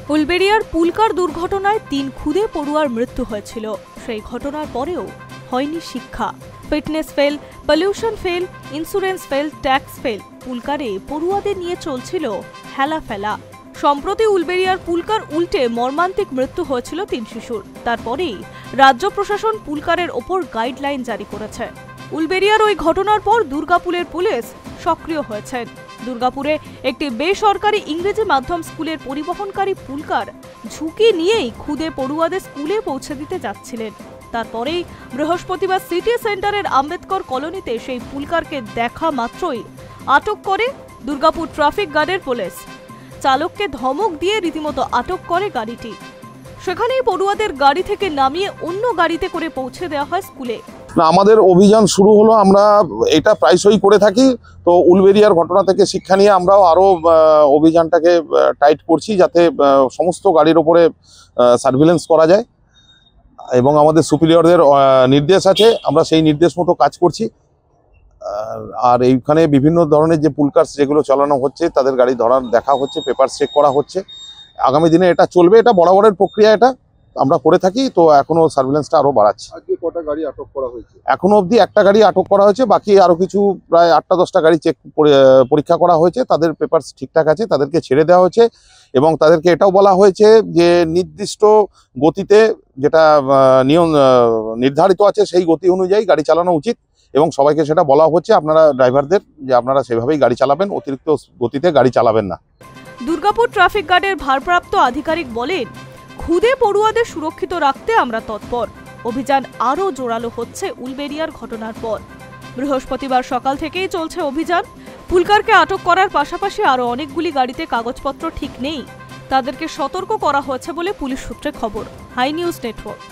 উলবেড়িয়ার pool car দুর্ঘটনায় ৩ খুদে পড়ুয়ার মৃত্যু হয়েছিল। সেই ঘটনার পরেও হয়নি শিক্ষা। Fitness fail, pollution fail, insurance fail, tax fail, পুলকারে পড়ুয়াদের নিয়ে চলছিল হেলাফেলা। সম্প্রতি উলবেড়িয়ার পুলকার উল্টে মর্মান্তিক মৃত্যু হয়েছিল ৩ শিশুর। তারপরেই রাজ্য প্রশাসন পুলকারের ওপর গাইডলাইন জারি করেছে। উলবেড়িয়ার ওই ঘটনার পর দুর্গাপুরের পুলিশ সক্রিয় হয়েছেন। দুর্গাপুরে একটি বেসরকারি ইংরেজি মাধ্যম স্কুলের পরিবহনকারী পুলকার ঝুঁকি নিয়েই খুদে পড়ুয়াদের স্কুলে পৌঁছে দিতে যাচ্ছিলেন। তারপরেই বৃহস্পতিবার সিটি সেন্টারের আম্বেদকর কলোনিতে সেই পুলকারকে দেখা মাত্রই আটক করে দুর্গাপুর ট্রাফিক গার্ডের পুলিশ। চালককে ধমক দিয়ে রীতিমতো আটক করে গাড়িটি। সেখানেই পড়ুয়াদের গাড়ি থেকে নামিয়ে অন্য গাড়িতে করে পৌঁছে দেওয়া হয় স্কুলে। আমাদের অভিযান শুরু হলো, আমরা এটা প্রায়শই করে থাকি। তো উলবেড়িয়ার ঘটনা থেকে শিক্ষা নিয়ে আমরাও আরো অভিযানটাকে টাইট করছি, যাতে সমস্ত গাড়ির ওপরে সার্ভিলেন্স করা যায় এবং আমাদের সুপিরিয়রদের নির্দেশ আছে, আমরা সেই নির্দেশ মতো কাজ করছি। আর এইখানে বিভিন্ন ধরনের যে পুলকার্স যেগুলো চালানো হচ্ছে তাদের গাড়ি ধরার দেখা হচ্ছে, পেপার চেক করা হচ্ছে। আগামী দিনে এটা চলবে, এটা বরাবরের প্রক্রিয়া, এটা আমরা করে থাকি। তো এখনো সার্ভিলেন্সটা আরো বাড়াচ্ছি। আজকে কটা গাড়ি আটক করা হয়েছে? এখনো অবধি একটা গাড়ি আটক করা হয়েছে, বাকি আরো কিছু প্রায় 8টা-10টা গাড়ি পরীক্ষা করা হয়েছে, তাদের পেপার ঠিকঠাক আছে, তাদেরকে ছেড়ে দেওয়া হয়েছে। এবং তাদেরকে এটাও বলা হয়েছে যে নির্দিষ্ট গতিতে, যেটা নিয়ম নির্ধারিত আছে, সেই গতি অনুযায়ী গাড়ি চালানো উচিত। এবং সবাইকে সেটা বলা হচ্ছে, আপনারা ড্রাইভারদের, যে আপনারা সেভাবেই গাড়ি চালাবেন, অতিরিক্ত গতিতে গাড়ি চালাবেন না। দুর্গাপুর ট্রাফিক গার্ডের ভারপ্রাপ্ত আধিকারিক বলেন, খুদে পড়ুয়াদের সুরক্ষিত রাখতে আমরা তৎপর। অভিযান আরও জোরালো হচ্ছে উলবেড়িয়ার ঘটনার পর। বৃহস্পতিবার সকাল থেকেই চলছে অভিযান। পুলকারকে আটক করার পাশাপাশি আরও অনেকগুলি গাড়িতে কাগজপত্র ঠিক নেই, তাদেরকে সতর্ক করা হয়েছে বলে পুলিশ সূত্রে খবর। High News network.